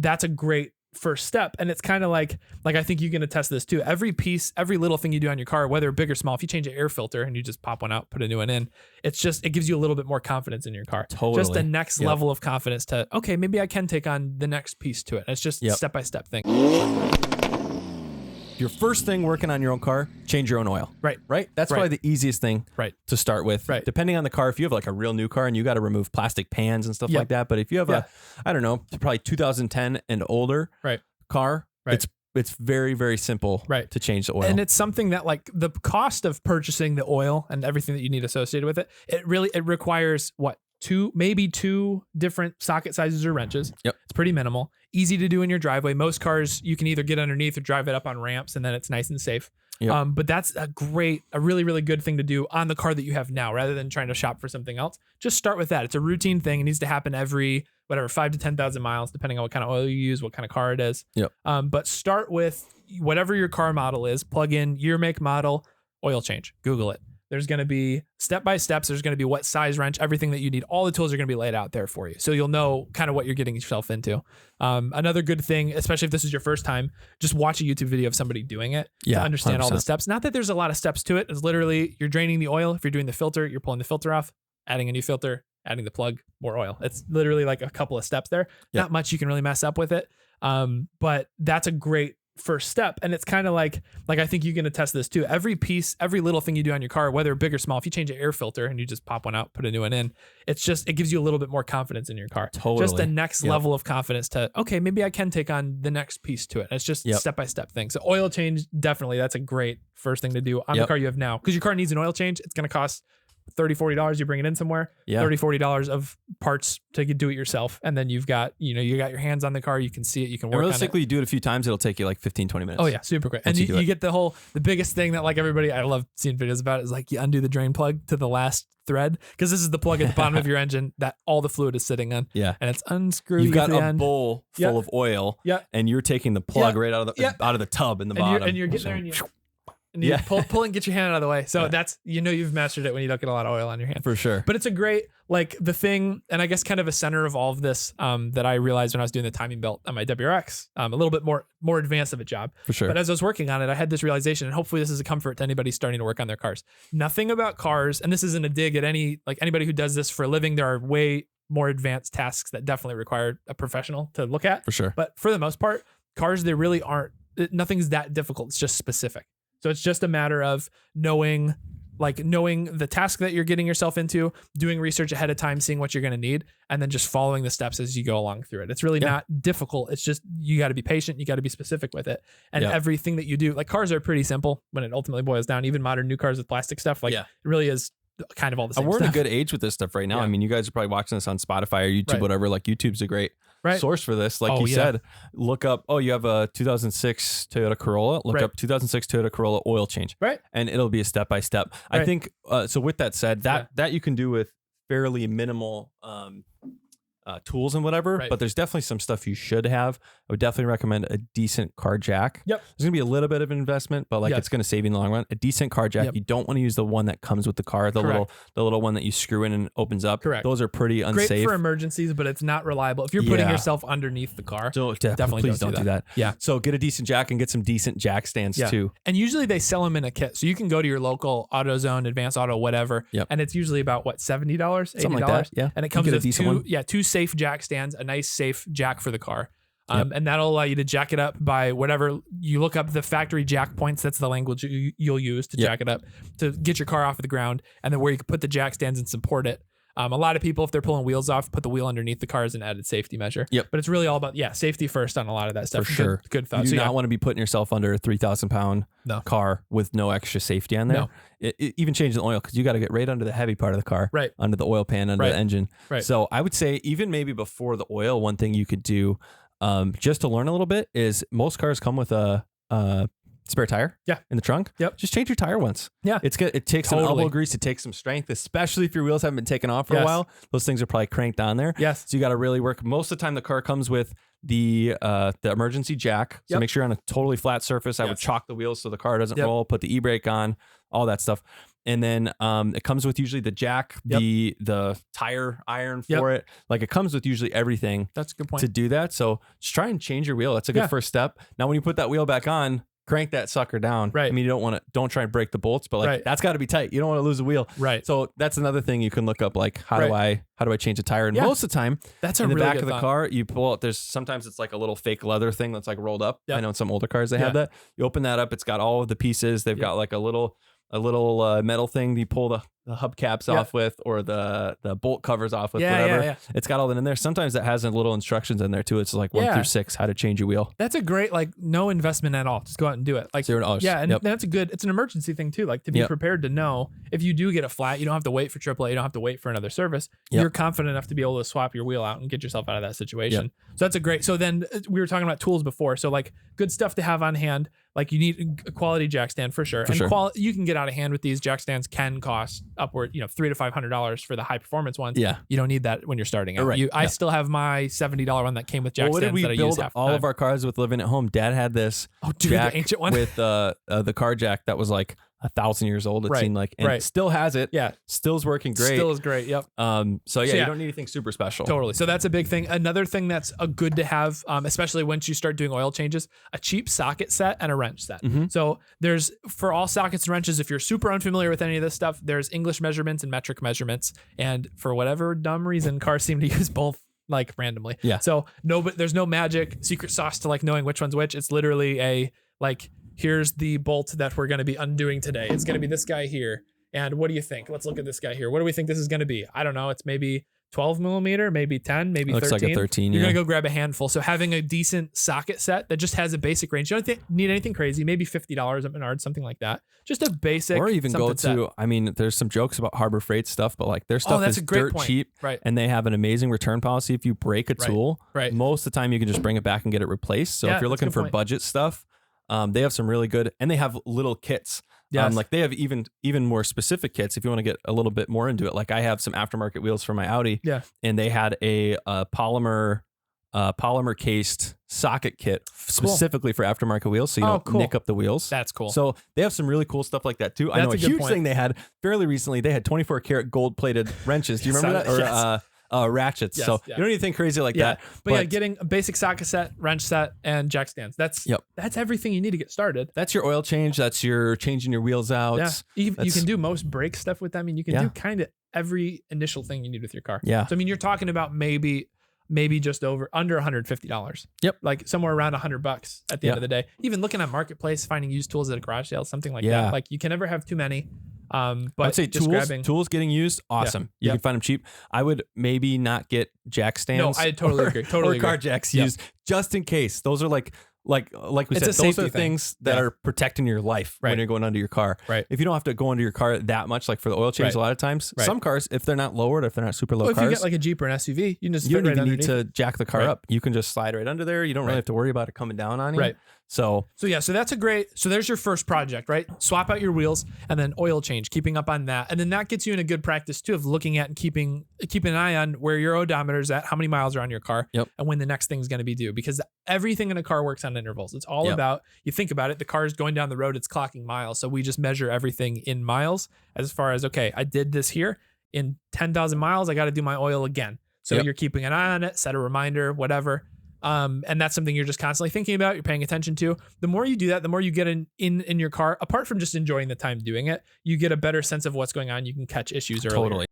that's a great first step. And it's kind of like I think you can attest this too. Every little thing you do on your car, whether big or small, if you change an air filter and you just pop one out, put a new one in, it gives you a little bit more confidence in your car. Totally. Just a next level of confidence to, okay, maybe I can take on the next piece to it. And it's just step-by-step thing. Your first thing working on your own car, change your own oil. Right. That's probably the easiest thing to start with. Right. Depending on the car, if you have like a real new car and you got to remove plastic pans and stuff like that. But if you have I don't know, probably 2010 and older car, it's very, very simple to change the oil. And it's something that like the cost of purchasing the oil and everything that you need associated with it, it requires maybe two different socket sizes or wrenches. Yep. It's pretty minimal. Easy to do in your driveway. Most cars you can either get underneath or drive it up on ramps and then it's nice and safe. Yep. But that's a really, really good thing to do on the car that you have now rather than trying to shop for something else. Just start with that. It's a routine thing. It needs to happen every 5 to 10,000 miles, depending on what kind of oil you use, what kind of car it is. Yep. But start with whatever your car model is, plug in year, make, model, oil change. Google it. There's going to be step-by-steps. There's going to be what size wrench, everything that you need. All the tools are going to be laid out there for you. So you'll know kind of what you're getting yourself into. Another good thing, especially if this is your first time, just watch a YouTube video of somebody doing it to understand 100%. All the steps. Not that there's a lot of steps to it. It's literally you're draining the oil. If you're doing the filter, you're pulling the filter off, adding a new filter, adding the plug, more oil. It's literally like a couple of steps there. Not much you can really mess up with it. But that's a great first step. And it's kind of like I think you can attest this too. Every little thing you do on your car, whether big or small, if you change an air filter and you just pop one out, put a new one in, it gives you a little bit more confidence in your car. Totally. Just a next level of confidence to, okay, maybe I can take on the next piece to it. It's just step-by-step thing. So oil change, definitely, that's a great first thing to do on the car you have now. Because your car needs an oil change. It's going to cost $30, $40. You bring it in somewhere, $30, $40 of parts to do it yourself. And then you've got, you got your hands on the car. You can see it. You can work on it. Realistically, you do it a few times. It'll take you like 15, 20 minutes. Oh yeah. Super quick. And you get the biggest thing that like everybody, I love seeing videos about is like you undo the drain plug to the last thread. Cause this is the plug at the bottom of your engine that all the fluid is sitting on. Yeah. And it's unscrewed. You've got a bowl full of oil. Yeah. And you're taking the plug right out of the tub in the bottom. And you're getting there and you pull and get your hand out of the way. So that's, you've mastered it when you don't get a lot of oil on your hand. For sure. But it's a great, like the thing, and I guess kind of a center of all of this that I realized when I was doing the timing belt on my WRX, a little bit more advanced of a job. For sure. But as I was working on it, I had this realization, and hopefully this is a comfort to anybody starting to work on their cars. Nothing about cars, and this isn't a dig at anybody who does this for a living. There are way more advanced tasks that definitely require a professional to look at. For sure. But for the most part, cars, they really aren't, nothing's that difficult. It's just specific. So it's just a matter of knowing the task that you're getting yourself into, doing research ahead of time, seeing what you're going to need, and then just following the steps as you go along through it. It's really not difficult. It's just, you got to be patient. You got to be specific with it. And everything that you do, like cars are pretty simple when it ultimately boils down, even modern new cars with plastic stuff, it really is kind of all the same We're stuff. in a good age with this stuff right now. I mean, you guys are probably watching this on Spotify or YouTube, whatever. Like YouTube's a great source for this. Like you said, look up, you have a 2006 Toyota Corolla. Look up 2006 Toyota Corolla oil change. Right. And it'll be a step-by-step. I think, so with that said, that you can do with fairly minimal tools and whatever, but there's definitely some stuff you should have. I would definitely recommend a decent car jack. Yep. There's gonna be a little bit of an investment, but it's gonna save you in the long run. A decent car jack. You don't want to use the one that comes with the car, the little one that you screw in and opens up. Correct. Those are pretty unsafe. Great for emergencies, but it's not reliable. If you're putting yourself underneath the car, definitely please don't do that. Yeah. So get a decent jack and get some decent jack stands too. And usually they sell them in a kit. So you can go to your local AutoZone, Advanced Auto, whatever. Yep. And it's usually about $70, $80. Something like that. Yeah. And it comes with two safe jack stands, a nice safe jack for the car. And that'll allow you to jack it up by whatever you look up the factory jack points. That's the language you'll use to jack it up to get your car off of the ground, and then where you can put the jack stands and support it. A lot of people, if they're pulling wheels off, put the wheel underneath the car as an added safety measure. Yep. But it's really all about safety first on a lot of that stuff. For sure. Good thought. You do not want to be putting yourself under a 3,000 pound car with no extra safety on there. No. Even changing the oil, because you got to get right under the heavy part of the car, under the oil pan, under the engine. Right. So I would say even maybe before the oil, one thing you could do just to learn a little bit is most cars come with a spare tire in the trunk. Yep. Just change your tire once. Yeah. It takes some elbow grease. It takes some strength, especially if your wheels haven't been taken off for a while. Those things are probably cranked on there. Yes. So you got to really work. Most of the time the car comes with the emergency jack. So make sure you're on a totally flat surface. I would chalk the wheels so the car doesn't roll, put the e-brake on, all that stuff. And then it comes with usually the jack, the tire iron for it. Like it comes with usually everything. That's a good point to do that. So just try and change your wheel. That's a good first step. Now, when you put that wheel back on, crank that sucker down. Right. I mean, you don't try and break the bolts, but like that's got to be tight. You don't want to lose a wheel. Right. So that's another thing you can look up. Like how do I change a tire? And most of the time, that's in the really back of the car, you pull out. There's sometimes it's like a little fake leather thing that's like rolled up. I know in some older cars they have that. You open that up. It's got all of the pieces. They've got like a little metal thing you pull the hubcaps off with, or the bolt covers off with, whatever. It's got all that in there. Sometimes that has little instructions in there too. It's like 1 through 6, how to change your wheel. That's a great, like, no investment at all. Just go out and do it. Like $0. Yeah, and that's it's an emergency thing too. Like to be prepared to know if you do get a flat, you don't have to wait for AAA, you don't have to wait for another service. You're confident enough to be able to swap your wheel out and get yourself out of that situation. So that's a great. So then we were talking about tools before. So like good stuff to have on hand. Like you need a quality jack stand for sure. You can get out of hand with these. Jack stands can cost upward, $300 to $500 for the high performance ones. Yeah. You don't need that when you're starting out. Right. I still have my $70 one that came with jack what stands did that we I build use half the all time. of our cars with living at home? Dad had this jack the ancient one with the car jack that was like 1,000 years old. It seemed like, and it still has it. Yeah. Still's working great. Still is great. Yep. So you don't need anything super special. Totally. So that's a big thing. Another thing that's a good to have, especially once you start doing oil changes, a cheap socket set and a wrench set. So there's, for all sockets and wrenches, if you're super unfamiliar with any of this stuff, there's English measurements and metric measurements. And for whatever dumb reason, cars seem to use both like randomly. Yeah. So there's no magic secret sauce to like knowing which one's which. It's literally here's the bolt that we're going to be undoing today. It's going to be this guy here. And what do you think? Let's look at this guy here. What do we think this is going to be? I don't know. It's maybe 12 millimeter, maybe 10, maybe 13. Looks like a 13. You're going to go grab a handful. So having a decent socket set that just has a basic range. You don't need anything crazy. Maybe $50 at Menards, something like that. Just a basic. Or even go to, set. I mean, there's some jokes about Harbor Freight stuff, but like their stuff is dirt cheap. Right. And they have an amazing return policy. If you break a tool, most of the time you can just bring it back and get it replaced. So if you're looking for budget stuff, they have some really good, and they have little kits. Like they have even more specific kits if you want to get a little bit more into it. Like I have some aftermarket wheels for my Audi, and they had a polymer cased socket kit specifically for aftermarket wheels, so you don't nick up the wheels. That's cool. So they have some really cool stuff like that too. I know a huge thing they had fairly recently. They had 24 karat gold plated wrenches. Do you remember that? Or ratchets. You don't need anything crazy like that. But getting a basic socket set, wrench set, and jack stands. That's everything you need to get started. That's your oil change. That's your changing your wheels out. Yeah. You can do most brake stuff with them. I mean, you can do kind of every initial thing you need with your car. Yeah. So I mean, you're talking about maybe just under $150. Yep. Like somewhere around $100 at the end of the day. Even looking at Marketplace, finding used tools at a garage sale, something like that. Like you can never have too many. But I'd say tools getting used, awesome. You can find them cheap. I would maybe not get jack stands. No, I totally agree. Totally or car jacks used just in case. Those are like we said, those are things that are protecting your life when you're going under your car. Right. If you don't have to go under your car that much, like for the oil change, a lot of times, some cars, if they're not lowered, if they're not super low cars, if you get like a Jeep or an SUV, you can just you don't even need to jack the car up. You can just slide right under there. You don't really have to worry about it coming down on you. Right. So that's a great, so there's your first project, right? Swap out your wheels and then oil change, keeping up on that. And then that gets you in a good practice too of looking at and keeping an eye on where your odometer is at, how many miles are on your car, and when the next thing's going to be due, because everything in a car works on intervals. It's all about, you think about it, the car is going down the road, it's clocking miles. So we just measure everything in miles as far as, okay, I did this here in 10,000 miles. I got to do my oil again. So you're keeping an eye on it, set a reminder, whatever. And that's something you're just constantly thinking about, you're paying attention to. The more you do that, the more you get in your car, apart from just enjoying the time doing it, you get a better sense of what's going on. You can catch issues earlier. Totally.